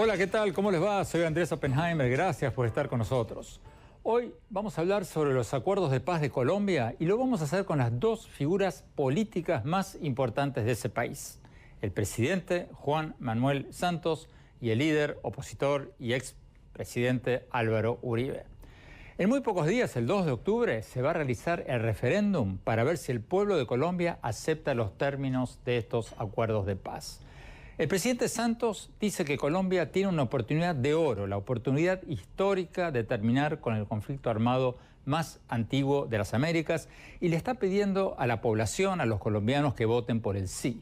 Hola, ¿qué tal? ¿Cómo les va? Soy Andrés Oppenheimer. Gracias por estar con nosotros. Hoy vamos a hablar sobre los acuerdos de paz de Colombia y lo vamos a hacer con las dos figuras políticas más importantes de ese país. El presidente Juan Manuel Santos y el líder opositor y expresidente Álvaro Uribe. En muy pocos días, el 2 de octubre, se va a realizar el referéndum para ver si el pueblo de Colombia acepta los términos de estos acuerdos de paz. El presidente Santos dice que Colombia tiene una oportunidad de oro, la oportunidad histórica de terminar con el conflicto armado más antiguo de las Américas, y le está pidiendo a la población, a los colombianos, que voten por el sí.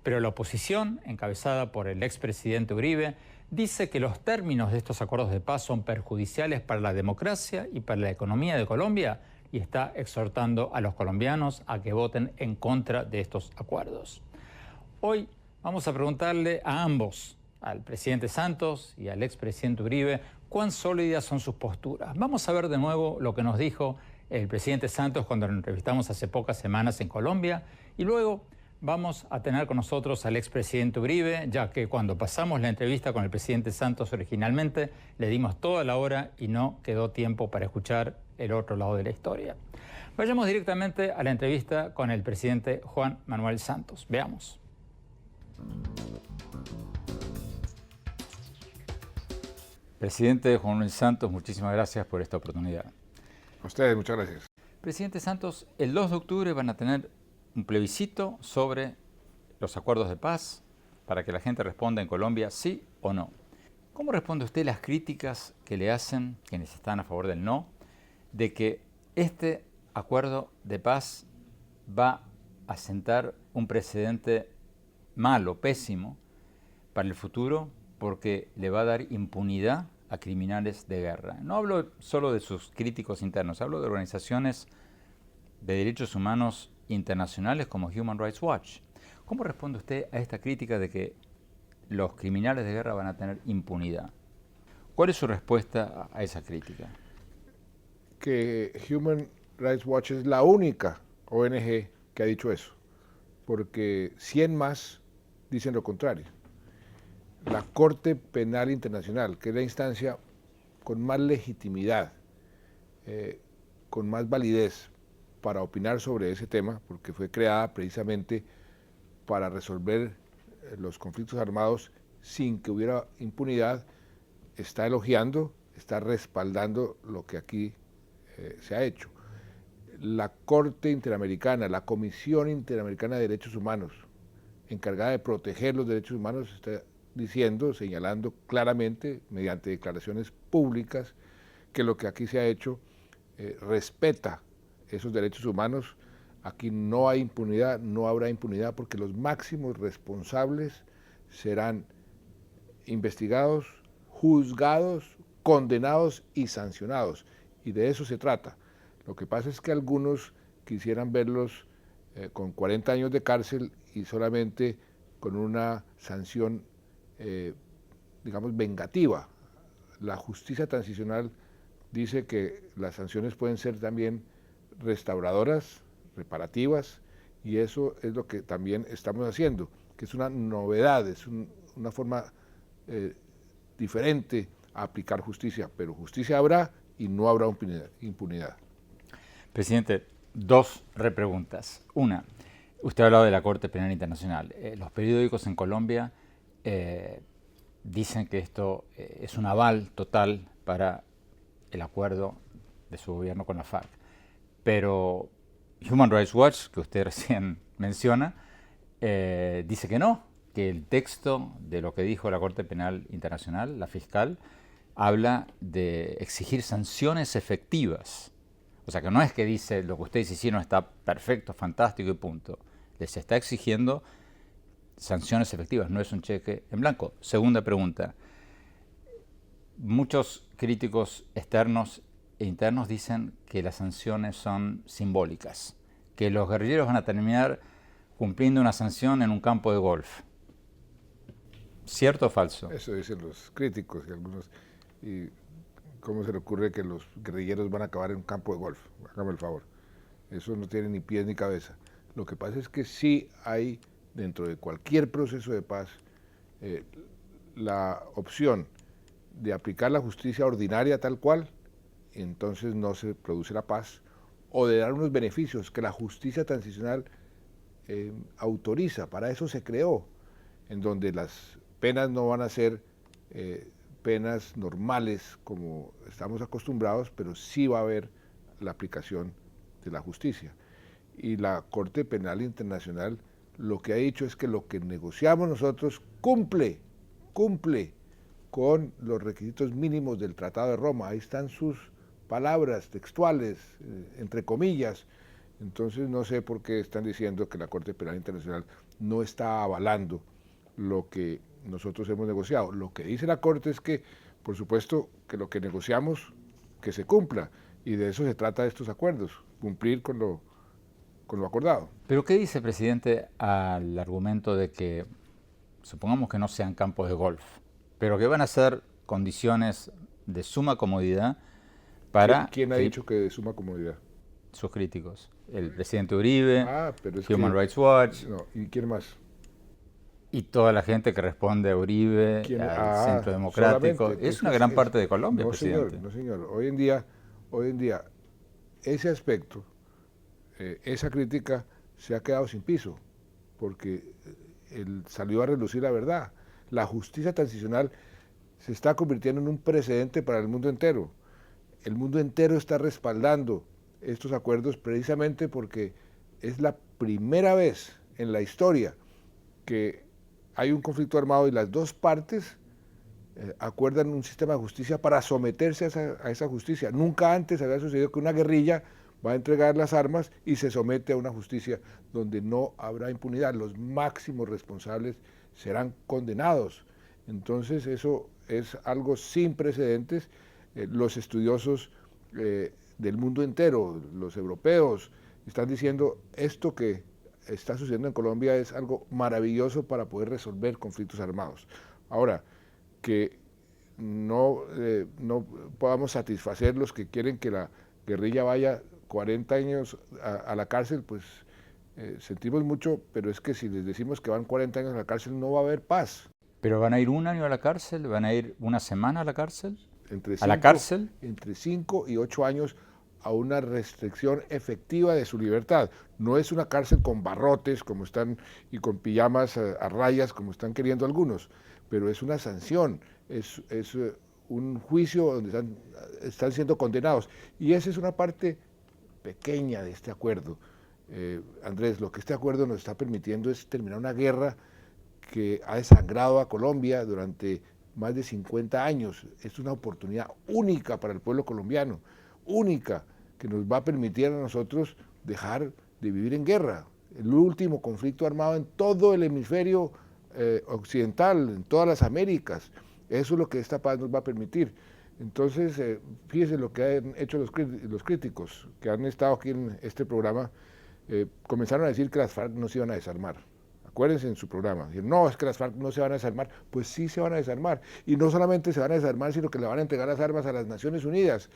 Pero la oposición, encabezada por el expresidente Uribe, dice que los términos de estos acuerdos de paz son perjudiciales para la democracia y para la economía de Colombia, y está exhortando a los colombianos a que voten en contra de estos acuerdos. Hoy vamos a preguntarle a ambos, al presidente Santos y al expresidente Uribe, cuán sólidas son sus posturas. Vamos a ver de nuevo lo que nos dijo el presidente Santos cuando lo entrevistamos hace pocas semanas en Colombia, y luego vamos a tener con nosotros al expresidente Uribe, ya que cuando pasamos la entrevista con el presidente Santos originalmente le dimos toda la hora y no quedó tiempo para escuchar el otro lado de la historia. Vayamos directamente a la entrevista con el presidente Juan Manuel Santos. Veamos. Presidente Juan Manuel Santos, muchísimas gracias por esta oportunidad. A ustedes, muchas gracias. Presidente Santos, el 2 de octubre van a tener un plebiscito sobre los acuerdos de paz para que la gente responda en Colombia sí o no. ¿Cómo responde usted las críticas que le hacen quienes están a favor del no, de que este acuerdo de paz va a sentar un precedente malo, pésimo, para el futuro, porque le va a dar impunidad a criminales de guerra? No hablo solo de sus críticos internos, hablo de organizaciones de derechos humanos internacionales como Human Rights Watch. ¿Cómo responde usted a esta crítica de que los criminales de guerra van a tener impunidad? ¿Cuál es su respuesta a esa crítica? Que Human Rights Watch es la única ONG que ha dicho eso, porque 100 más dicen lo contrario. La Corte Penal Internacional, que es la instancia con más legitimidad, con más validez para opinar sobre ese tema, porque fue creada precisamente para resolver los conflictos armados sin que hubiera impunidad, está elogiando, está respaldando lo que aquí se ha hecho. La Corte Interamericana, la Comisión Interamericana de Derechos Humanos, encargada de proteger los derechos humanos, está diciendo, señalando claramente, mediante declaraciones públicas, que lo que aquí se ha hecho respeta esos derechos humanos. Aquí no hay impunidad, no habrá impunidad, porque los máximos responsables serán investigados, juzgados, condenados y sancionados, y de eso se trata. Lo que pasa es que algunos quisieran verlos con 40 años de cárcel y solamente con una sanción, digamos, vengativa. La justicia transicional dice que las sanciones pueden ser también restauradoras, reparativas, y eso es lo que también estamos haciendo, que es una novedad, es una forma diferente a aplicar justicia, pero justicia habrá y no habrá impunidad. Presidente, dos repreguntas. Una, usted ha hablado de la Corte Penal Internacional. Los periódicos en Colombia dicen que esto es un aval total para el acuerdo de su gobierno con la FARC. Pero Human Rights Watch, que usted recién menciona, dice que no, que el texto de lo que dijo la Corte Penal Internacional, la fiscal, habla de exigir sanciones efectivas. O sea, que no es que dice lo que ustedes hicieron está perfecto, fantástico y punto. Les está exigiendo sanciones efectivas, no es un cheque en blanco. Segunda pregunta. Muchos críticos externos e internos dicen que las sanciones son simbólicas, que los guerrilleros van a terminar cumpliendo una sanción en un campo de golf. ¿Cierto o falso? Eso dicen los críticos y algunos. Y ¿cómo se le ocurre que los guerrilleros van a acabar en un campo de golf? Hágame el favor. Eso no tiene ni pies ni cabeza. Lo que pasa es que sí hay, dentro de cualquier proceso de paz, la opción de aplicar la justicia ordinaria tal cual, entonces no se produce la paz, o de dar unos beneficios que la justicia transicional autoriza. Para eso se creó, en donde las penas no van a ser penas normales como estamos acostumbrados, pero sí va a haber la aplicación de la justicia. Y la Corte Penal Internacional lo que ha dicho es que lo que negociamos nosotros cumple con los requisitos mínimos del Tratado de Roma. Ahí están sus palabras textuales, entre comillas. Entonces no sé por qué están diciendo que la Corte Penal Internacional no está avalando lo que nosotros hemos negociado. Lo que dice la Corte es que, por supuesto, que lo que negociamos, que se cumpla, y de eso se trata de estos acuerdos, cumplir con lo acordado. ¿Pero qué dice, presidente, al argumento de que, supongamos que no sean campos de golf, pero que van a ser condiciones de suma comodidad para... ¿Quién ha dicho que de suma comodidad? Sus críticos. El presidente Uribe, pero es Human Rights Watch. No, ¿y quién más? Y toda la gente que responde a Uribe, al Centro Democrático. Es una gran parte de Colombia, no, presidente. Señor, no, señor. Hoy en día, ese aspecto, esa crítica se ha quedado sin piso, porque él salió a relucir la verdad. La justicia transicional se está convirtiendo en un precedente para el mundo entero. El mundo entero está respaldando estos acuerdos precisamente porque es la primera vez en la historia que hay un conflicto armado y las dos partes acuerdan un sistema de justicia para someterse a esa justicia. Nunca antes había sucedido que una guerrilla va a entregar las armas y se somete a una justicia donde no habrá impunidad. Los máximos responsables serán condenados. Entonces eso es algo sin precedentes. Los estudiosos del mundo entero, los europeos, están diciendo esto que está sucediendo en Colombia es algo maravilloso para poder resolver conflictos armados. Ahora, que no podamos satisfacer los que quieren que la guerrilla vaya 40 años a la cárcel, pues sentimos mucho, pero es que si les decimos que van 40 años a la cárcel no va a haber paz. ¿Pero van a ir un año a la cárcel? ¿Van a ir una semana a la cárcel? ¿La cárcel? Entre 5 y 8 años a una restricción efectiva de su libertad. No es una cárcel con barrotes como están y con pijamas a rayas como están queriendo algunos, pero es una sanción, es un juicio donde están siendo condenados. Y esa es una parte pequeña de este acuerdo. Andrés, lo que este acuerdo nos está permitiendo es terminar una guerra que ha desangrado a Colombia durante más de 50 años. Es una oportunidad única para el pueblo colombiano, única, que nos va a permitir a nosotros dejar de vivir en guerra. El último conflicto armado en todo el hemisferio occidental, en todas las Américas. Eso es lo que esta paz nos va a permitir. Entonces, fíjese lo que han hecho los críticos que han estado aquí en este programa. Comenzaron a decir que las FARC no se iban a desarmar. Acuérdense en su programa, no, es que las FARC no se van a desarmar. Pues sí se van a desarmar, y no solamente se van a desarmar, sino que le van a entregar las armas a las Naciones Unidas.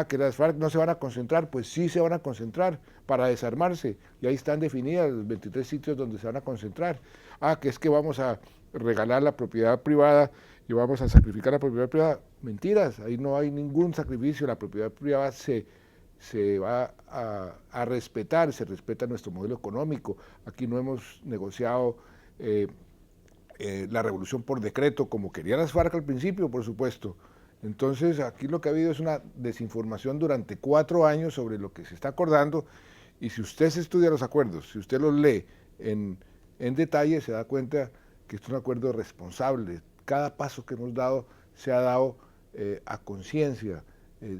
Que las FARC no se van a concentrar, pues sí se van a concentrar para desarmarse, y ahí están definidas los 23 sitios donde se van a concentrar. Que es que vamos a regalar la propiedad privada y vamos a sacrificar la propiedad privada. Mentiras, ahí no hay ningún sacrificio, la propiedad privada se va a respetar, se respeta nuestro modelo económico. Aquí no hemos negociado la revolución por decreto, como querían las FARC al principio, por supuesto. Entonces, aquí lo que ha habido es una desinformación durante 4 años sobre lo que se está acordando, y si usted se estudia los acuerdos, si usted los lee en detalle, se da cuenta que es un acuerdo responsable. Cada paso que hemos dado se ha dado a conciencia,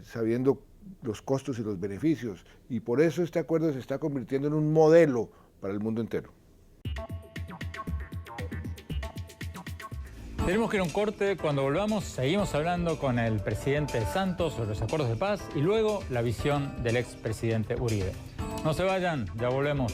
sabiendo los costos y los beneficios, y por eso este acuerdo se está convirtiendo en un modelo para el mundo entero. Tenemos que ir a un corte. Cuando volvamos seguimos hablando con el presidente Santos sobre los acuerdos de paz y luego la visión del expresidente Uribe. No se vayan, ya volvemos.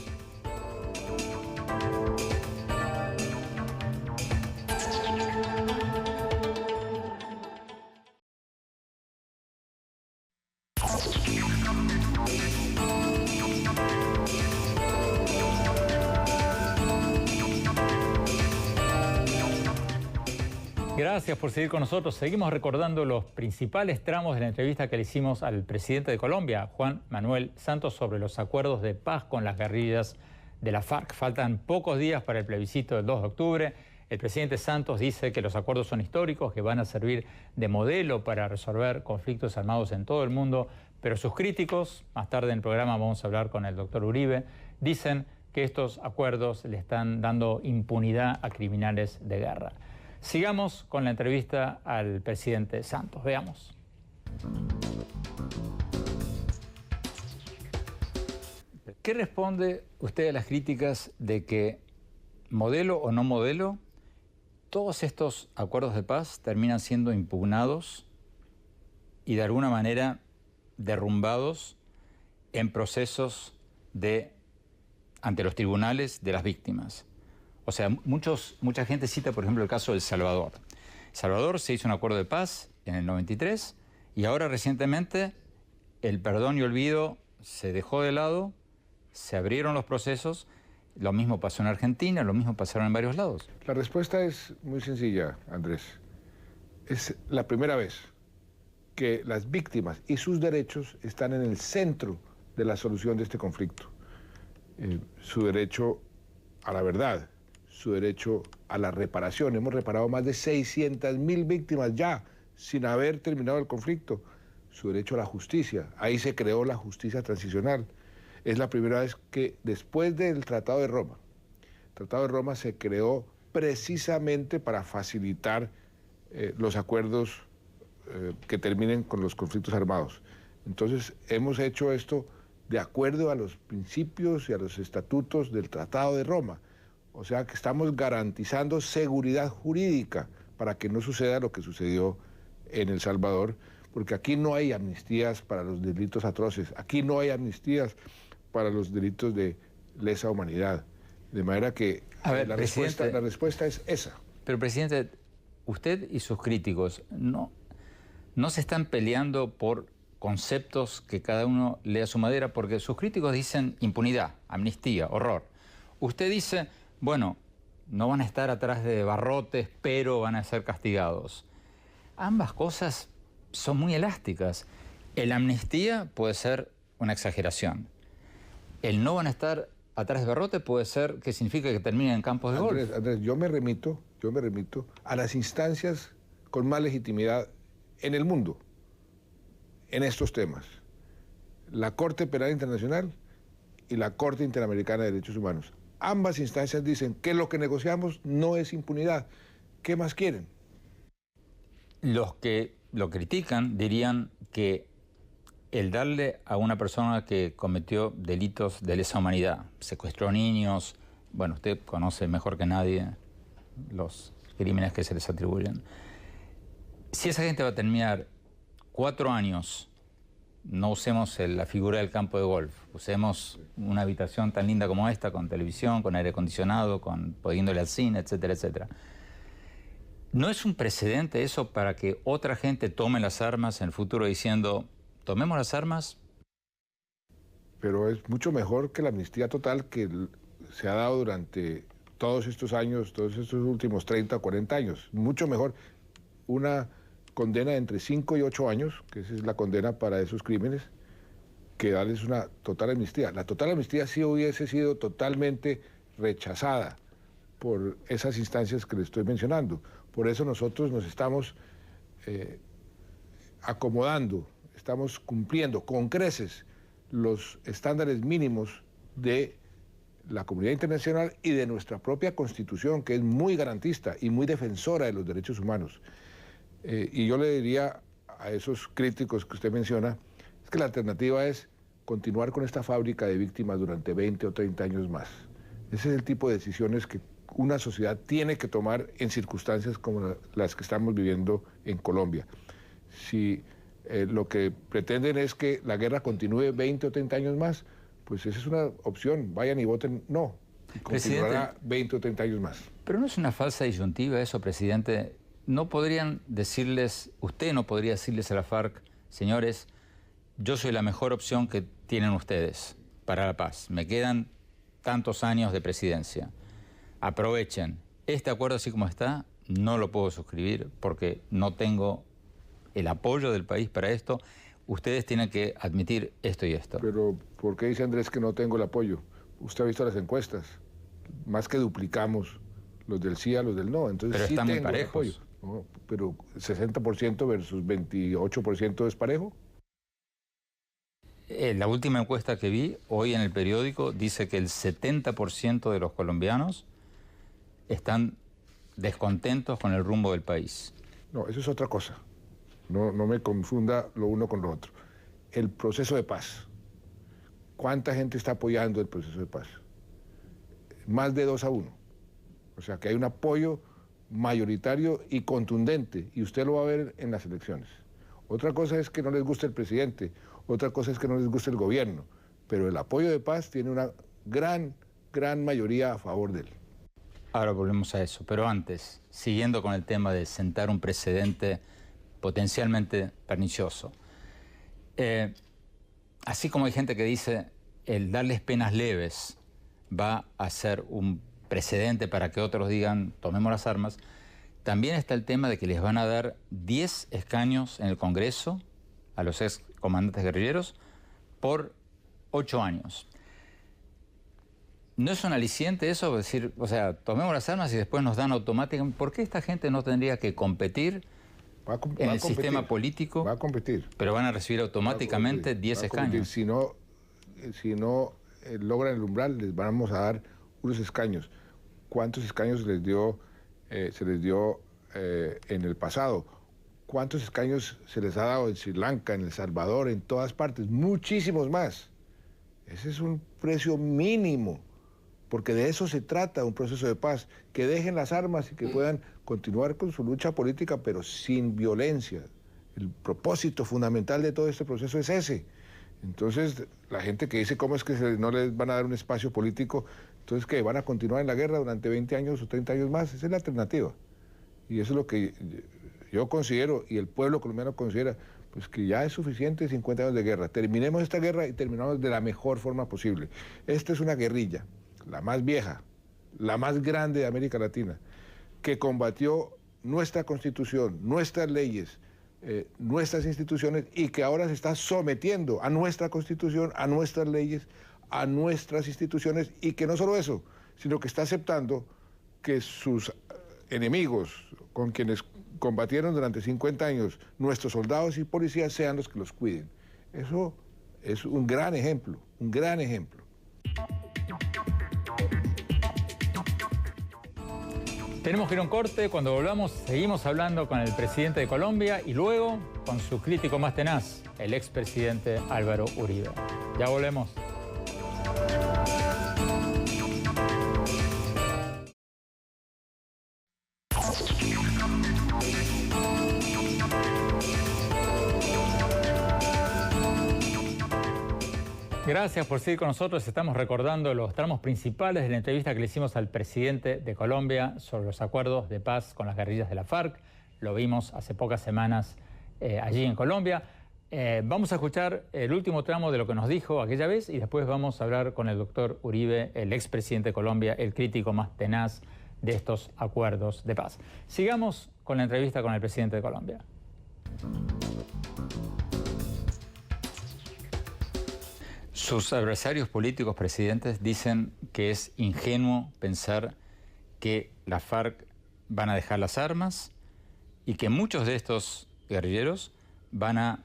Gracias por seguir con nosotros. Seguimos recordando los principales tramos de la entrevista que le hicimos al presidente de Colombia, Juan Manuel Santos, sobre los acuerdos de paz con las guerrillas de la FARC. Faltan pocos días para el plebiscito del 2 de octubre. El presidente Santos dice que los acuerdos son históricos, que van a servir de modelo para resolver conflictos armados en todo el mundo, pero sus críticos, más tarde en el programa vamos a hablar con el doctor Uribe, dicen que estos acuerdos le están dando impunidad a criminales de guerra. Sigamos con la entrevista al presidente Santos. Veamos. ¿Qué responde usted a las críticas de que, modelo o no modelo, todos estos acuerdos de paz terminan siendo impugnados y de alguna manera derrumbados en procesos ante los tribunales de las víctimas? O sea, mucha gente cita, por ejemplo, el caso de El Salvador. El Salvador se hizo un acuerdo de paz en el 93 y ahora recientemente el perdón y olvido se dejó de lado, se abrieron los procesos. Lo mismo pasó en Argentina, lo mismo pasaron en varios lados. La respuesta es muy sencilla, Andrés. Es la primera vez que las víctimas y sus derechos están en el centro de la solución de este conflicto. Su derecho a la verdad, su derecho a la reparación. Hemos reparado más de 600.000 víctimas ya, sin haber terminado el conflicto. Su derecho a la justicia. Ahí se creó la justicia transicional. Es la primera vez que después del Tratado de Roma, el Tratado de Roma se creó precisamente para facilitar los acuerdos que terminen con los conflictos armados. Entonces hemos hecho esto de acuerdo a los principios y a los estatutos del Tratado de Roma. O sea que estamos garantizando seguridad jurídica para que no suceda lo que sucedió en El Salvador, porque aquí no hay amnistías para los delitos atroces, aquí no hay amnistías para los delitos de lesa humanidad. De manera que la respuesta es esa. Pero, presidente, usted y sus críticos no se están peleando por conceptos que cada uno lea a su manera, porque sus críticos dicen impunidad, amnistía, horror. Usted dice, bueno, no van a estar atrás de barrotes, pero van a ser castigados. Ambas cosas son muy elásticas. La amnistía puede ser una exageración. El no van a estar atrás de barrote puede ser que significa que terminen en campos de golf. Andrés, yo me remito a las instancias con más legitimidad en el mundo, en estos temas. La Corte Penal Internacional y la Corte Interamericana de Derechos Humanos. Ambas instancias dicen que lo que negociamos no es impunidad. ¿Qué más quieren? Los que lo critican dirían que el darle a una persona que cometió delitos de lesa humanidad, secuestró niños, bueno, usted conoce mejor que nadie los crímenes que se les atribuyen. Si esa gente va a terminar 4 años, no usemos la figura del campo de golf, usemos una habitación tan linda como esta, con televisión, con aire acondicionado, pudiendo ir al cine, etcétera, etcétera. ¿No es un precedente eso para que otra gente tome las armas en el futuro diciendo, tomemos las armas? Pero es mucho mejor que la amnistía total que se ha dado durante todos estos años, todos estos últimos 30 o 40 años. Mucho mejor una condena de entre 5 y 8 años, que esa es la condena para esos crímenes, que darles una total amnistía. La total amnistía sí hubiese sido totalmente rechazada por esas instancias que le estoy mencionando. Por eso nosotros nos estamos acomodando, estamos cumpliendo con creces los estándares mínimos de la comunidad internacional y de nuestra propia Constitución, que es muy garantista y muy defensora de los derechos humanos. Y yo le diría a esos críticos que usted menciona, es que la alternativa es continuar con esta fábrica de víctimas durante 20 o 30 años más. Ese es el tipo de decisiones que una sociedad tiene que tomar en circunstancias como las que estamos viviendo en Colombia. Si lo que pretenden es que la guerra continúe 20 o 30 años más, pues esa es una opción. Vayan y voten no. Y continuará 20 o 30 años más. Pero no es una falsa disyuntiva eso, presidente. ¿No podrían decirles, usted no podría decirles a la FARC, señores, yo soy la mejor opción que tienen ustedes para la paz? Me quedan tantos años de presidencia. Aprovechen. Este acuerdo así como está no lo puedo suscribir porque no tengo el apoyo del país para esto. Ustedes tienen que admitir esto y esto. Pero, ¿por qué dice Andrés que no tengo el apoyo? Usted ha visto las encuestas. Más que duplicamos los del sí a los del no. Entonces, pero sí están muy tengo el parejos. apoyo. No, pero 60% versus 28% es parejo. La última encuesta que vi hoy en el periódico dice que el 70% de los colombianos están descontentos con el rumbo del país. No, eso es otra cosa. No me confunda lo uno con lo otro. El proceso de paz. ¿Cuánta gente está apoyando el proceso de paz? Más de 2-1. O sea que hay un apoyo mayoritario y contundente, y usted lo va a ver en las elecciones. Otra cosa es que no les guste el presidente, otra cosa es que no les guste el gobierno, pero el apoyo de paz tiene una gran mayoría a favor de él. Ahora volvemos a eso, pero antes, siguiendo con el tema de sentar un precedente potencialmente pernicioso. Así como hay gente que dice el darles penas leves va a ser un precedente para que otros digan tomemos las armas, también está el tema de que les van a dar 10 escaños en el Congreso a los ex comandantes guerrilleros por 8 años. ¿No es un aliciente eso? Decir, o sea, tomemos las armas y después nos dan automáticamente. ¿Por qué esta gente no tendría que competir en el sistema político? Va a competir. Pero van a recibir automáticamente 10 escaños. Si no logran el umbral, les vamos a dar unos escaños. ¿Cuántos escaños se les dio en el pasado? ¿Cuántos escaños se les ha dado en Sri Lanka, en El Salvador, en todas partes? Muchísimos más. Ese es un precio mínimo, porque de eso se trata un proceso de paz, que dejen las armas y que puedan continuar con su lucha política, pero sin violencia. El propósito fundamental de todo este proceso es ese. Entonces, la gente que dice cómo es que no les van a dar un espacio político, entonces que van a continuar en la guerra durante 20 años o 30 años más, esa es la alternativa. Y eso es lo que yo considero, y el pueblo colombiano considera, pues que ya es suficiente 50 años de guerra. Terminemos esta guerra y terminamos de la mejor forma posible. Esta es una guerrilla, la más vieja, la más grande de América Latina, que combatió nuestra Constitución, nuestras leyes, nuestras instituciones, y que ahora se está sometiendo a nuestra Constitución, a nuestras leyes, a nuestras instituciones, y que no solo eso, sino que está aceptando que sus enemigos, con quienes combatieron durante 50 años, nuestros soldados y policías, sean los que los cuiden. Eso es un gran ejemplo, un gran ejemplo. Tenemos que ir a un corte. Cuando volvamos seguimos hablando con el presidente de Colombia y luego con su crítico más tenaz, el expresidente Álvaro Uribe. Ya volvemos. Gracias por seguir con nosotros. Estamos recordando los tramos principales de la entrevista que le hicimos al presidente de Colombia sobre los acuerdos de paz con las guerrillas de la FARC. Lo vimos hace pocas semanas allí en Colombia. Vamos a escuchar el último tramo de lo que nos dijo aquella vez y después vamos a hablar con el doctor Uribe, el expresidente de Colombia, el crítico más tenaz de estos acuerdos de paz. Sigamos con la entrevista con el presidente de Colombia. Sus adversarios políticos, presidentes, dicen que es ingenuo pensar que las FARC van a dejar las armas y que muchos de estos guerrilleros van a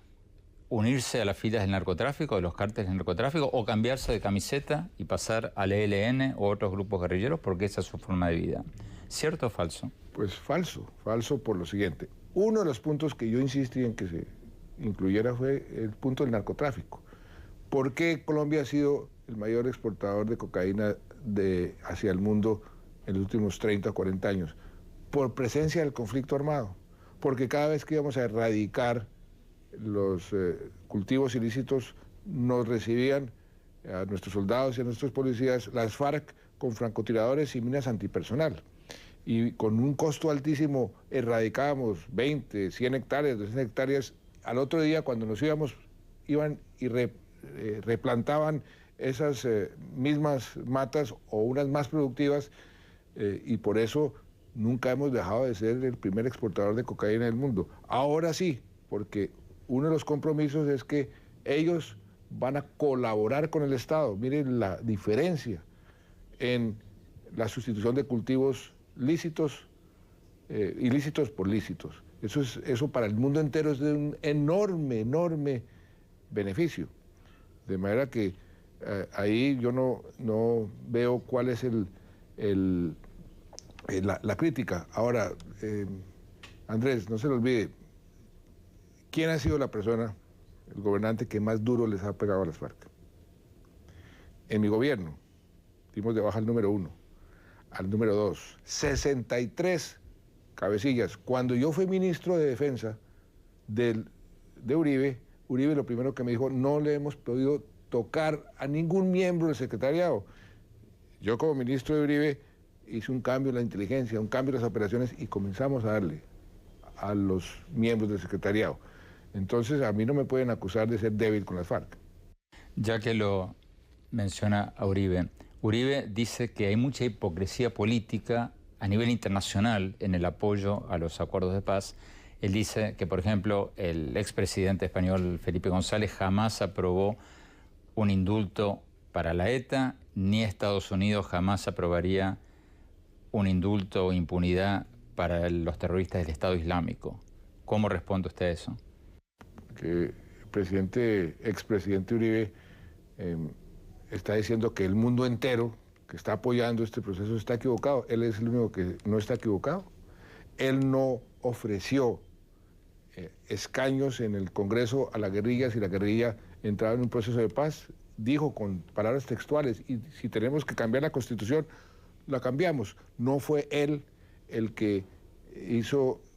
unirse a las filas del narcotráfico, de los cárteles del narcotráfico, o cambiarse de camiseta y pasar al ELN o otros grupos guerrilleros porque esa es su forma de vida. ¿Cierto o falso? Pues falso por lo siguiente. Uno de los puntos que yo insistí en que se incluyera fue el punto del narcotráfico. ¿Por qué Colombia ha sido el mayor exportador de cocaína hacia el mundo en los últimos 30 o 40 años? Por presencia del conflicto armado. Porque cada vez que íbamos a erradicar los cultivos ilícitos, nos recibían a nuestros soldados y a nuestros policías las FARC con francotiradores y minas antipersonal. Y con un costo altísimo erradicábamos 20, 100 hectáreas, 200 hectáreas. Al otro día, cuando nos íbamos, iban y replantaban esas mismas matas o unas más productivas, y por eso nunca hemos dejado de ser el primer exportador de cocaína del mundo. Ahora sí, porque uno de los compromisos es que ellos van a colaborar con el Estado. Miren la diferencia en la sustitución de cultivos lícitos, ilícitos por lícitos. Eso para el mundo entero es de un enorme, enorme beneficio. De manera que ahí yo no veo cuál es la crítica. Ahora, Andrés, no se le olvide, ¿quién ha sido la persona, el gobernante que más duro les ha pegado a las FARC? En mi gobierno, dimos de baja al número 1, al número 2, 63 cabecillas. Cuando yo fui ministro de Defensa de Uribe, Uribe lo primero que me dijo, no le hemos podido tocar a ningún miembro del secretariado. Yo como ministro de Uribe hice un cambio en la inteligencia, un cambio en las operaciones y comenzamos a darle a los miembros del secretariado. Entonces a mí no me pueden acusar de ser débil con las FARC. Ya que lo menciona a Uribe, Uribe dice que hay mucha hipocresía política a nivel internacional en el apoyo a los acuerdos de paz. Él dice que, por ejemplo, el expresidente español Felipe González jamás aprobó un indulto para la ETA, ni Estados Unidos jamás aprobaría un indulto o impunidad para los terroristas del Estado Islámico. ¿Cómo responde usted a eso? Que el expresidente Uribe está diciendo que el mundo entero que está apoyando este proceso está equivocado. Él es el único que no está equivocado. Él no ofreció escaños en el Congreso a la guerrilla si la guerrilla entraba en un proceso de paz. Dijo con palabras textuales, y si tenemos que cambiar la Constitución, la cambiamos. No fue él el que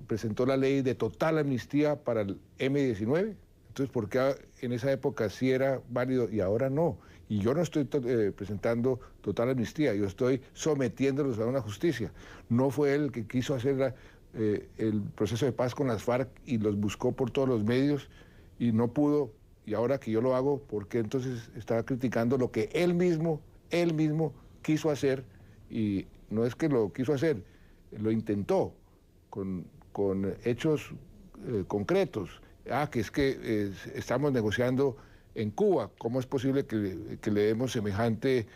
presentó la ley de total amnistía para el M-19. Entonces, ¿por qué en esa época sí era válido y ahora no? Y yo no estoy presentando total amnistía, yo estoy sometiéndolos a una justicia. No fue él el que quiso hacer el proceso de paz con las FARC y los buscó por todos los medios y no pudo. Y ahora que yo lo hago, ¿por qué entonces estaba criticando lo que él mismo quiso hacer? Y no es que lo quiso hacer, lo intentó con hechos concretos. Que es que estamos negociando en Cuba. ¿Cómo es posible que le demos semejante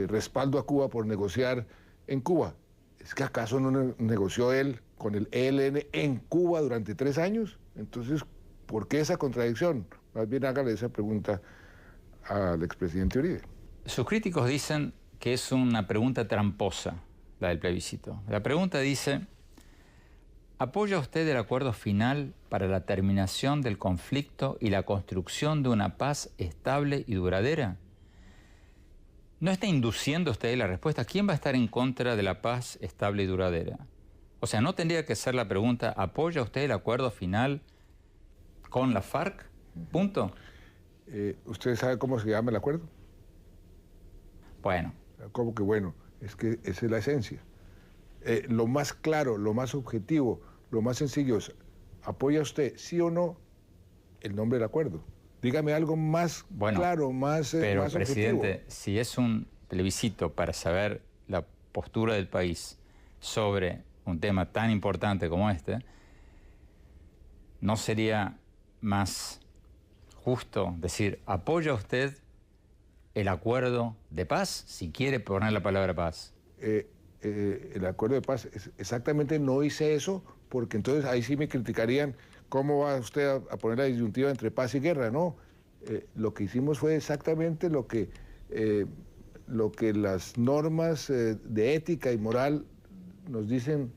respaldo a Cuba por negociar en Cuba? ¿Es que acaso no negoció él con el ELN en Cuba durante 3 años? Entonces, ¿por qué esa contradicción? Más bien hágale esa pregunta al expresidente Uribe. Sus críticos dicen que es una pregunta tramposa, la del plebiscito. La pregunta dice: ¿apoya usted el acuerdo final para la terminación del conflicto y la construcción de una paz estable y duradera? ¿No está induciendo usted la respuesta? ¿Quién va a estar en contra de la paz estable y duradera? O sea, ¿no tendría que ser la pregunta: ¿apoya usted el acuerdo final con la FARC? Punto. ¿Usted sabe cómo se llama el acuerdo? Bueno. ¿Cómo que bueno? Es que esa es la esencia. Lo más claro, lo más objetivo, lo más sencillo es: ¿apoya usted, sí o no, el nombre del acuerdo? Dígame algo más claro, más pero, más presidente, objetivo. Si es un plebiscito para saber la postura del país sobre un tema tan importante como este, ¿no sería más justo decir: ¿apoya usted el acuerdo de paz? Si quiere poner la palabra paz. El acuerdo de paz, exactamente no hice eso, porque entonces ahí sí me criticarían: ¿cómo va usted a poner la disyuntiva entre paz y guerra? No, lo que hicimos fue exactamente lo que las normas de ética y moral nos dicen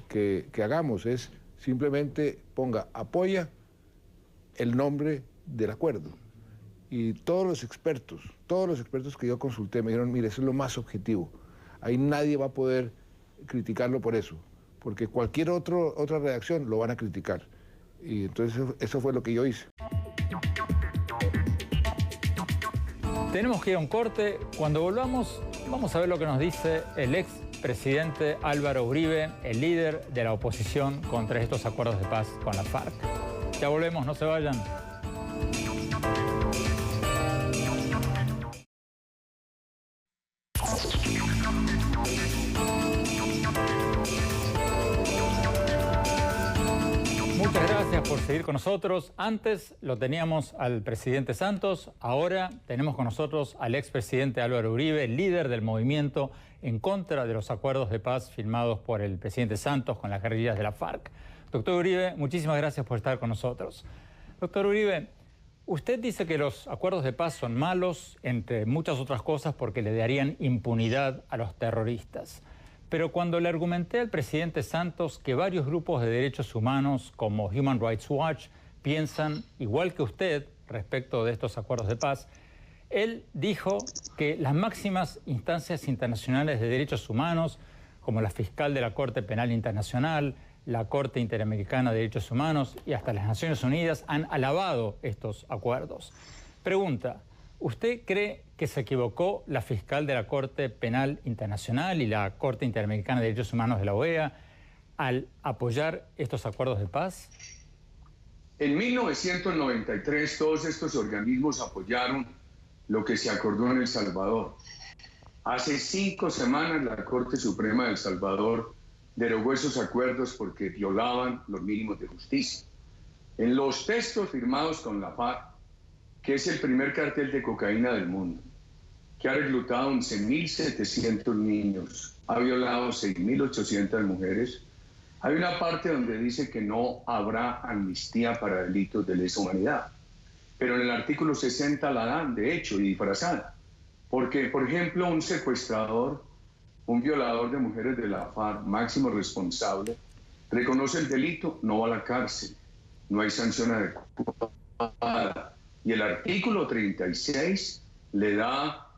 que hagamos, es simplemente ponga, apoya el nombre del acuerdo. Y todos los expertos que yo consulté me dijeron: mire, eso es lo más objetivo. Ahí nadie va a poder criticarlo por eso, porque cualquier otra redacción lo van a criticar. Y entonces eso fue lo que yo hice. Tenemos que ir a un corte. Cuando volvamos, vamos a ver lo que nos dice el expresidente Álvaro Uribe, el líder de la oposición contra estos acuerdos de paz con la FARC. Ya volvemos, no se vayan. por seguir con nosotros. Antes lo teníamos al presidente Santos, ahora tenemos con nosotros al expresidente Álvaro Uribe, líder del movimiento en contra de los acuerdos de paz firmados por el presidente Santos con las guerrillas de la FARC. Doctor Uribe, muchísimas gracias por estar con nosotros. Doctor Uribe, usted dice que los acuerdos de paz son malos, entre muchas otras cosas, porque le darían impunidad a los terroristas. Pero cuando le argumenté al presidente Santos que varios grupos de derechos humanos como Human Rights Watch piensan igual que usted respecto de estos acuerdos de paz, él dijo que las máximas instancias internacionales de derechos humanos, como la fiscal de la Corte Penal Internacional, la Corte Interamericana de Derechos Humanos y hasta las Naciones Unidas, han alabado estos acuerdos. Pregunta, ¿usted cree que se equivocó la fiscal de la Corte Penal Internacional y la Corte Interamericana de Derechos Humanos de la OEA al apoyar estos acuerdos de paz? En 1993 todos estos organismos apoyaron lo que se acordó en El Salvador. Hace 5 semanas la Corte Suprema de El Salvador derogó esos acuerdos porque violaban los mínimos de justicia. En los textos firmados con la FARC, que es el primer cartel de cocaína del mundo, que ha reclutado 11.700 niños, ha violado 6.800 mujeres, hay una parte donde dice que no habrá amnistía para delitos de lesa humanidad. Pero en el artículo 60 la dan, de hecho, y disfrazada. Porque, por ejemplo, un secuestrador, un violador de mujeres de la FARC, máximo responsable, reconoce el delito, no va a la cárcel, no hay sanción adecuada. Y el artículo 36 le da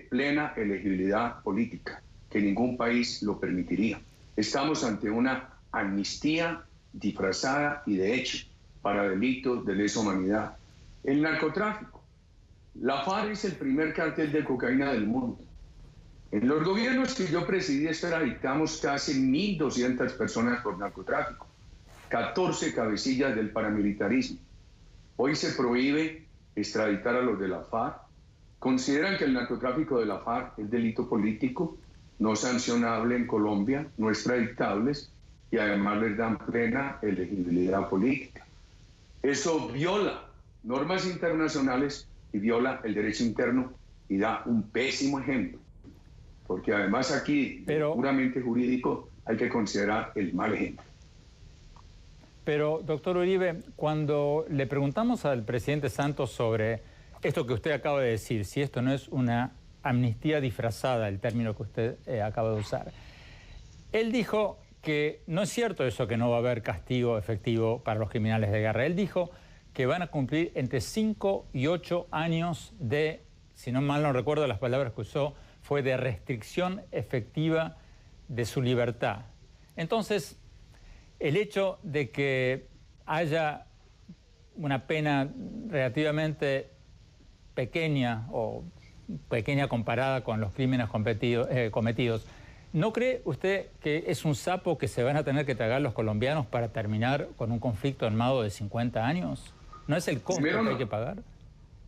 plena elegibilidad política, que ningún país lo permitiría. Estamos ante una amnistía disfrazada y de hecho para delitos de lesa humanidad. El narcotráfico. La FARC es el primer cartel de cocaína del mundo. En los gobiernos que yo presidí extraditamos casi 1.200 personas por narcotráfico, 14 cabecillas del paramilitarismo. Hoy se prohíbe extraditar a los de la FARC. Consideran que el narcotráfico de la FARC es delito político, no sancionable en Colombia, no extraditable, y además les dan plena elegibilidad política. Eso viola normas internacionales y viola el derecho interno y da un pésimo ejemplo. Porque además aquí, puramente jurídico, hay que considerar el mal ejemplo. Pero, doctor Uribe, cuando le preguntamos al presidente Santos sobre esto que usted acaba de decir, si esto no es una amnistía disfrazada, el término que usted acaba de usar, él dijo que no es cierto eso, que no va a haber castigo efectivo para los criminales de guerra. Él dijo que van a cumplir entre 5 y 8 años de, si no mal no recuerdo las palabras que usó, fue de restricción efectiva de su libertad. Entonces, el hecho de que haya una pena relativamente pequeña o pequeña comparada con los crímenes cometidos, ¿no cree usted que es un sapo que se van a tener que tragar los colombianos para terminar con un conflicto armado de 50 años? ¿No es el costo que hay que pagar?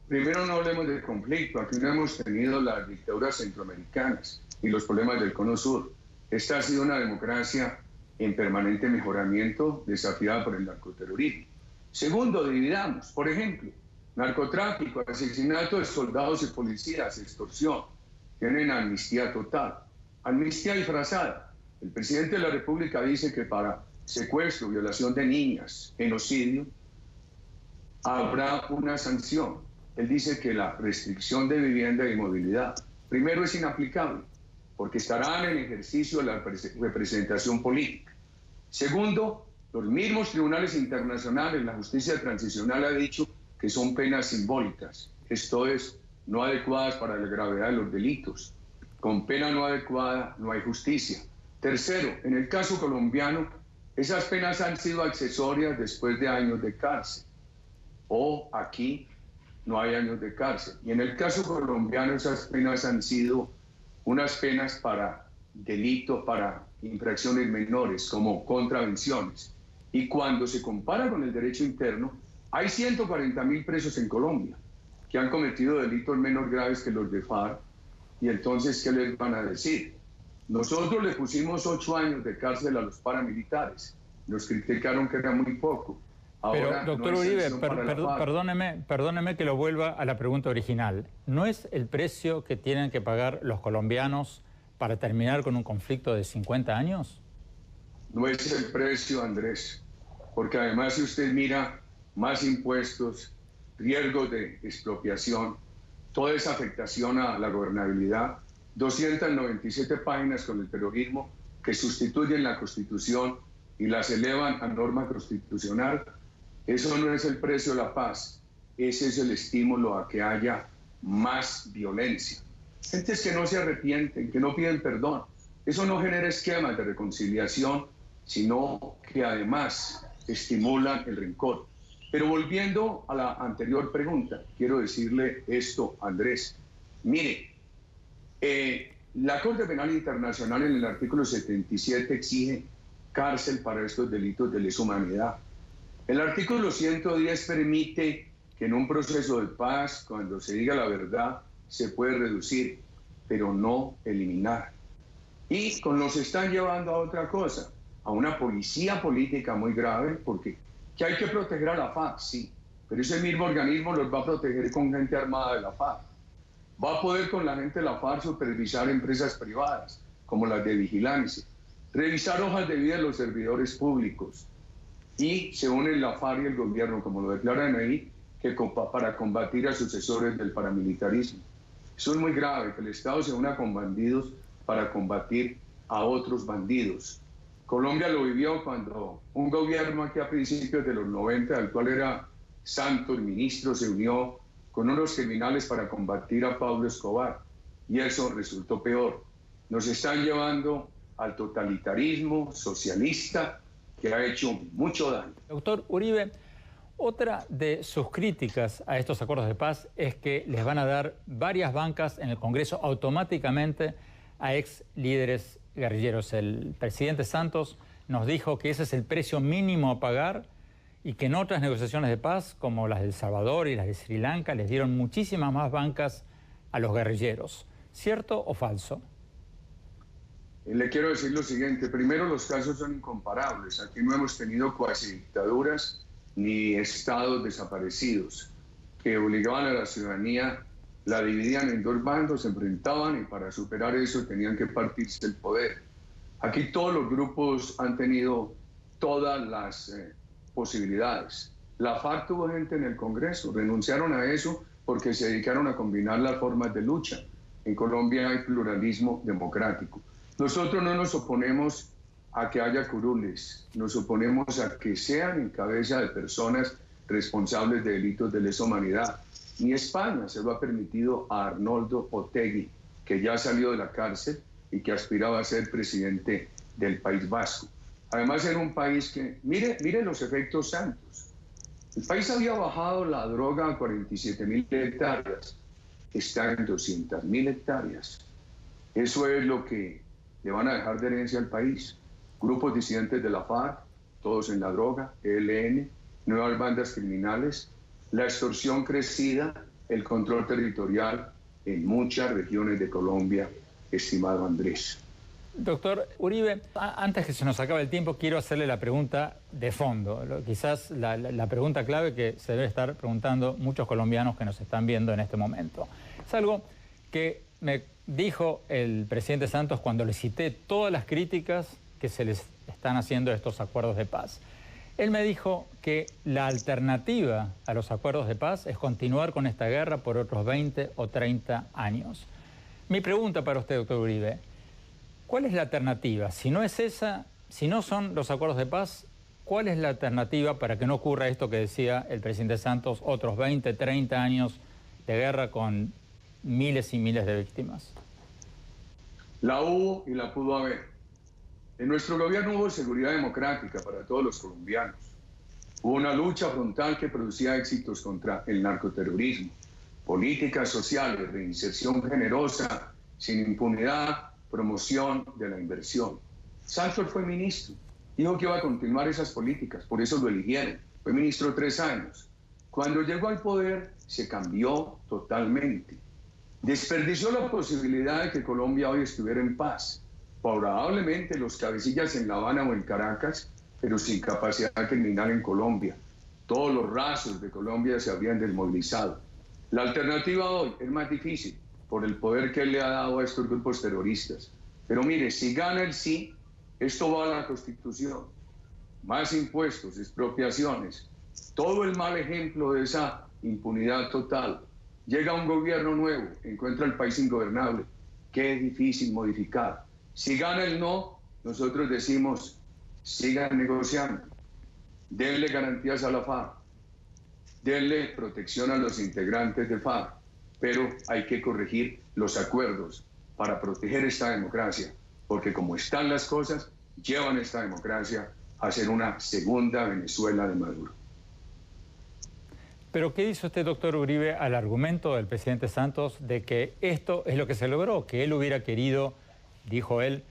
Primero no hablemos de conflicto. Aquí no hemos tenido las dictaduras centroamericanas y los problemas del Cono Sur. Esta ha sido una democracia en permanente mejoramiento, desafiada por el narcoterrorismo. Segundo, dividamos. Por ejemplo, narcotráfico, asesinato de soldados y policías, extorsión. Tienen amnistía total. Amnistía disfrazada. El presidente de la República dice que para secuestro, violación de niñas, genocidio, habrá una sanción. Él dice que la restricción de vivienda y movilidad, primero, es inaplicable, porque estarán en ejercicio de la representación política. Segundo, los mismos tribunales internacionales, la justicia transicional ha dicho que son penas simbólicas, esto es, no adecuadas para la gravedad de los delitos. Con pena no adecuada no hay justicia. Tercero, en el caso colombiano, esas penas han sido accesorias después de años de cárcel. O aquí no hay años de cárcel. Y en el caso colombiano esas penas han sido unas penas para delitos, para infracciones menores, como contravenciones. Y cuando se compara con el derecho interno, hay 140.000 presos en Colombia que han cometido delitos menos graves que los de FARC. Y entonces, ¿qué les van a decir? Nosotros le pusimos 8 años de cárcel a los paramilitares. Nos criticaron que era muy poco. Pero, Ahora, doctor no hay Uribe, sanción para la FARC. perdóneme que lo vuelva a la pregunta original. ¿No es el precio que tienen que pagar los colombianos para terminar con un conflicto de 50 años? No es el precio, Andrés, porque además si usted mira más impuestos, riesgos de expropiación, toda esa afectación a la gobernabilidad, 297 páginas con el terrorismo que sustituyen la Constitución y las elevan a norma constitucional, eso no es el precio de la paz, ese es el estímulo a que haya más violencia. Gentes que no se arrepienten, que no piden perdón. Eso no genera esquemas de reconciliación, sino que además estimulan el rencor. Pero volviendo a la anterior pregunta, quiero decirle esto, Andrés. Mire, la Corte Penal Internacional en el artículo 77 exige cárcel para estos delitos de lesa humanidad. El artículo 110 permite que en un proceso de paz, cuando se diga la verdad, se puede reducir, pero no eliminar. Y nos están llevando a otra cosa, a una policía política muy grave, porque que hay que proteger a la FARC, sí, pero ese mismo organismo los va a proteger con gente armada de la FARC. Va a poder con la gente de la FARC supervisar empresas privadas, como las de vigilancia, revisar hojas de vida de los servidores públicos, y se unen la FARC y el gobierno, como lo declaran ahí, para combatir a sucesores del paramilitarismo. Eso es muy grave, que el Estado se una con bandidos para combatir a otros bandidos. Colombia lo vivió cuando un gobierno aquí a principios de los 90, del cual era Santos, ministro, se unió con unos criminales para combatir a Pablo Escobar. Y eso resultó peor. Nos están llevando al totalitarismo socialista que ha hecho mucho daño. Doctor Uribe, otra de sus críticas a estos acuerdos de paz es que les van a dar varias bancas en el Congreso automáticamente a ex líderes guerrilleros. El presidente Santos nos dijo que ese es el precio mínimo a pagar y que en otras negociaciones de paz, como las de El Salvador y las de Sri Lanka, les dieron muchísimas más bancas a los guerrilleros. ¿Cierto o falso? Le quiero decir lo siguiente. Primero, los casos son incomparables. Aquí no hemos tenido cuasi dictaduras ni estados desaparecidos que obligaban a la ciudadanía, la dividían en dos bandos, se enfrentaban y para superar eso tenían que partirse el poder. Aquí todos los grupos han tenido todas las posibilidades. La FARC tuvo gente en el Congreso, renunciaron a eso porque se dedicaron a combinar las formas de lucha. En Colombia hay pluralismo democrático. Nosotros no nos oponemos a que haya curules, nos oponemos a que sean en cabeza de personas responsables de delitos de lesa humanidad. Ni España se lo ha permitido a Arnoldo Otegi, que ya salió de la cárcel y que aspiraba a ser presidente del País Vasco. Además, era un país que, mire los efectos Santos. El país había bajado la droga a 47.000 hectáreas, está en 200.000 hectáreas. Eso es lo que le van a dejar de herencia al país. Grupos disidentes de la FARC, todos en la droga, ELN, nuevas bandas criminales, la extorsión crecida, el control territorial en muchas regiones de Colombia, estimado Andrés. Doctor Uribe, antes que se nos acabe el tiempo, quiero hacerle la pregunta de fondo. Quizás la pregunta clave que se debe estar preguntando muchos colombianos que nos están viendo en este momento. Es algo que me dijo el presidente Santos cuando le cité todas las críticas que se les están haciendo a estos acuerdos de paz. Él me dijo que la alternativa a los acuerdos de paz es continuar con esta guerra por otros 20 o 30 años. Mi pregunta para usted, doctor Uribe, ¿cuál es la alternativa? Si no es esa, si no son los acuerdos de paz, ¿cuál es la alternativa para que no ocurra esto que decía el presidente Santos, otros 20, 30 años de guerra con miles y miles de víctimas? La hubo y la pudo haber. En nuestro gobierno hubo seguridad democrática para todos los colombianos. Hubo una lucha frontal que producía éxitos contra el narcoterrorismo, políticas sociales, reinserción generosa, sin impunidad, promoción de la inversión. Santos fue ministro, dijo que iba a continuar esas políticas, por eso lo eligieron. Fue ministro 3 años. Cuando llegó al poder, se cambió totalmente. Desperdició la posibilidad de que Colombia hoy estuviera en paz. Probablemente los cabecillas en La Habana o en Caracas, pero sin capacidad criminal en Colombia. todos los rasos de Colombia se habrían desmovilizado. La alternativa hoy es más difícil por el poder que él le ha dado a estos grupos terroristas. Pero mire, si gana el sí, esto va a la Constitución. Más impuestos, expropiaciones, todo el mal ejemplo de esa impunidad total. Llega un gobierno nuevo, encuentra el país ingobernable. Qué difícil modificar. Si gana el no, nosotros decimos, sigan negociando. Denle garantías a la FARC. Denle protección a los integrantes de FARC. Pero hay que corregir los acuerdos para proteger esta democracia. Porque como están las cosas, llevan esta democracia a ser una segunda Venezuela de Maduro. Pero ¿qué dice usted, doctor Uribe, al argumento del presidente Santos de que esto es lo que se logró? Que él hubiera querido, dijo él,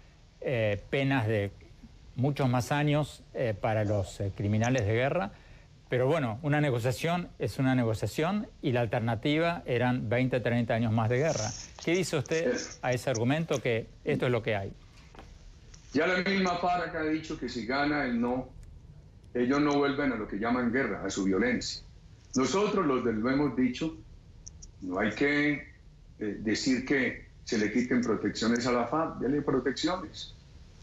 penas de muchos más años para los criminales de guerra. Pero bueno, una negociación es una negociación y la alternativa eran 20, 30 años más de guerra. ¿Qué dice usted a ese argumento que esto es lo que hay? Ya la misma FARC ha dicho que si gana el no, ellos no vuelven a lo que llaman guerra, a su violencia. Nosotros, los del lo hemos dicho, no hay que decir que se le quiten protecciones a la FARC, denle protecciones.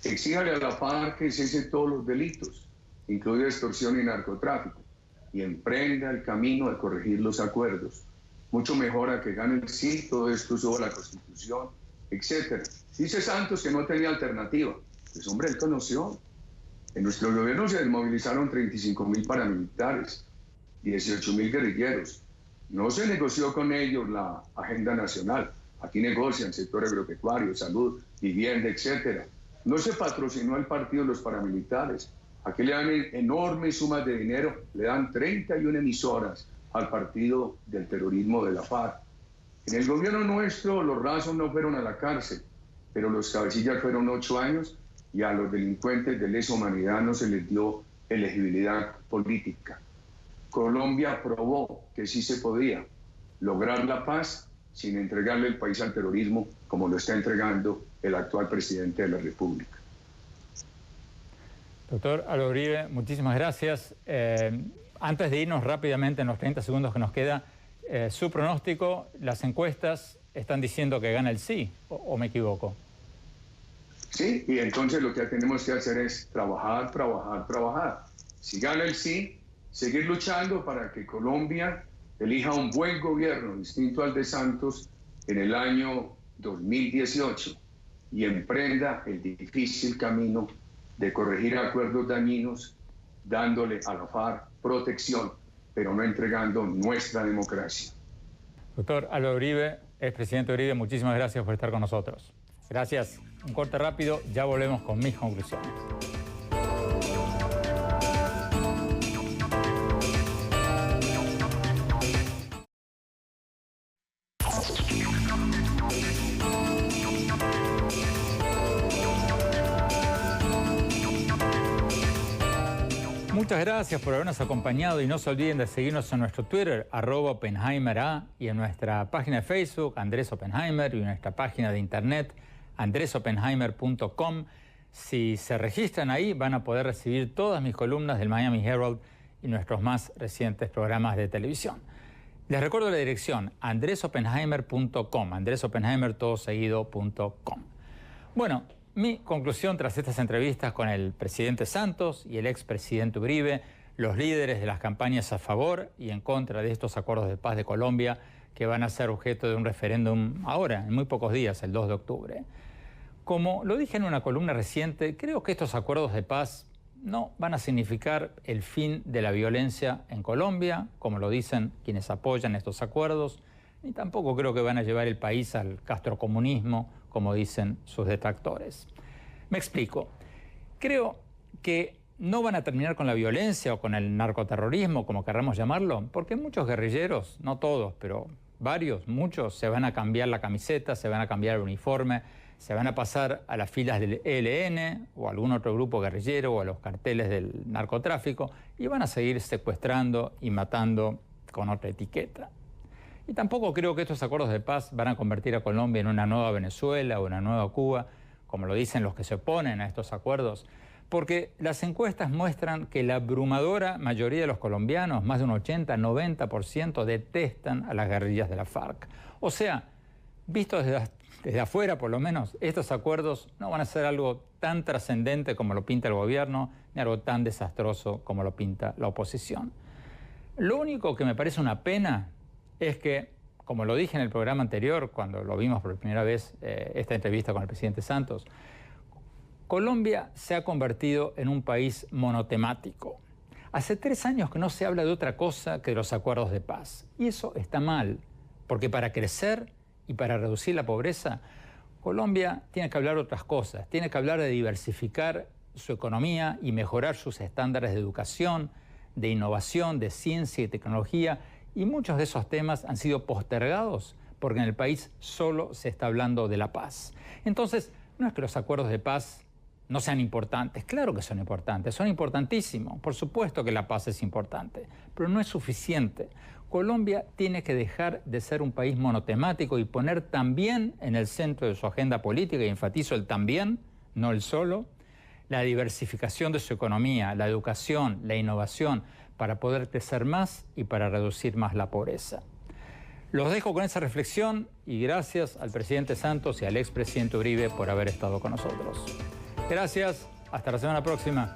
Exíjale a la FARC que cese todos los delitos, incluido extorsión y narcotráfico, y emprenda el camino de corregir los acuerdos. Mucho mejor a que gane el sí, todo esto suba a la Constitución, etc. Dice Santos que no tenía alternativa. Pues hombre, él conoció. En nuestro gobierno se desmovilizaron 35.000 paramilitares, 18.000 guerrilleros. No se negoció con ellos la agenda nacional. Aquí negocian sector agropecuario, salud, vivienda, etc. No se patrocinó el partido de los paramilitares. Aquí le dan enormes sumas de dinero, le dan 31 emisoras al partido del terrorismo de la FARC. En el gobierno nuestro los rasos no fueron a la cárcel, pero los cabecillas fueron 8 años y a los delincuentes de lesa humanidad no se les dio elegibilidad política. Colombia probó que sí se podía lograr la paz sin entregarle el país al terrorismo como lo está entregando el actual presidente de la República. Doctor Álvaro Uribe, muchísimas gracias. Antes de irnos rápidamente en los 30 segundos que nos queda, su pronóstico, las encuestas están diciendo que gana el sí, ¿o me equivoco? Sí, y entonces lo que tenemos que hacer es trabajar, trabajar, trabajar. Si gana el sí, seguir luchando para que Colombia elija un buen gobierno distinto al de Santos en el año 2018 y emprenda el difícil camino de corregir acuerdos dañinos, dándole a la FARC protección, pero no entregando nuestra democracia. Doctor Álvaro Uribe, expresidente Uribe, muchísimas gracias por estar con nosotros. Gracias. Un corte rápido, ya volvemos con mis conclusiones. Muchas gracias por habernos acompañado y no se olviden de seguirnos en nuestro Twitter, @OppenheimerA, y en nuestra página de Facebook, Andrés Oppenheimer, y en nuestra página de internet, andresoppenheimer.com. Si se registran ahí, van a poder recibir todas mis columnas del Miami Herald y nuestros más recientes programas de televisión. Les recuerdo la dirección, andresoppenheimer.com, andresoppenheimer.com. Bueno, mi conclusión tras estas entrevistas con el presidente Santos y el expresidente Uribe, los líderes de las campañas a favor y en contra de estos acuerdos de paz de Colombia que van a ser objeto de un referéndum ahora, en muy pocos días, el 2 de octubre. Como lo dije en una columna reciente, creo que estos acuerdos de paz no van a significar el fin de la violencia en Colombia, como lo dicen quienes apoyan estos acuerdos, ni tampoco creo que van a llevar el país al castrocomunismo, como dicen sus detractores. Me explico. Creo que no van a terminar con la violencia o con el narcoterrorismo, como querramos llamarlo, porque muchos guerrilleros, no todos, pero varios, muchos, se van a cambiar la camiseta, se van a cambiar el uniforme, se van a pasar a las filas del ELN o algún otro grupo guerrillero o a los carteles del narcotráfico y van a seguir secuestrando y matando con otra etiqueta. Y tampoco creo que estos acuerdos de paz van a convertir a Colombia en una nueva Venezuela o una nueva Cuba, como lo dicen los que se oponen a estos acuerdos, Porque las encuestas muestran que la abrumadora mayoría de los colombianos, más de un 80-90%, detestan a las guerrillas de la FARC. O sea, visto desde afuera por lo menos, estos acuerdos no van a ser algo tan trascendente como lo pinta el gobierno, ni algo tan desastroso como lo pinta la oposición. Lo único que me parece una pena es que, como lo dije en el programa anterior, cuando lo vimos por primera vez, esta entrevista con el presidente Santos, Colombia se ha convertido en un país monotemático. Hace 3 años que no se habla de otra cosa que de los acuerdos de paz. Y eso está mal, porque para crecer y para reducir la pobreza, Colombia tiene que hablar de otras cosas. Tiene que hablar de diversificar su economía y mejorar sus estándares de educación, de innovación, de ciencia y tecnología. Y muchos de esos temas han sido postergados porque en el país solo se está hablando de la paz. Entonces, no es que los acuerdos de paz no sean importantes. Claro que son importantes, son importantísimos. Por supuesto que la paz es importante, pero no es suficiente. Colombia tiene que dejar de ser un país monotemático y poner también en el centro de su agenda política, y enfatizo el también, no el solo, la diversificación de su economía, la educación, la innovación, para poder crecer más y para reducir más la pobreza. Los dejo con esa reflexión y gracias al presidente Santos y al expresidente Uribe por haber estado con nosotros. Gracias, hasta la semana próxima.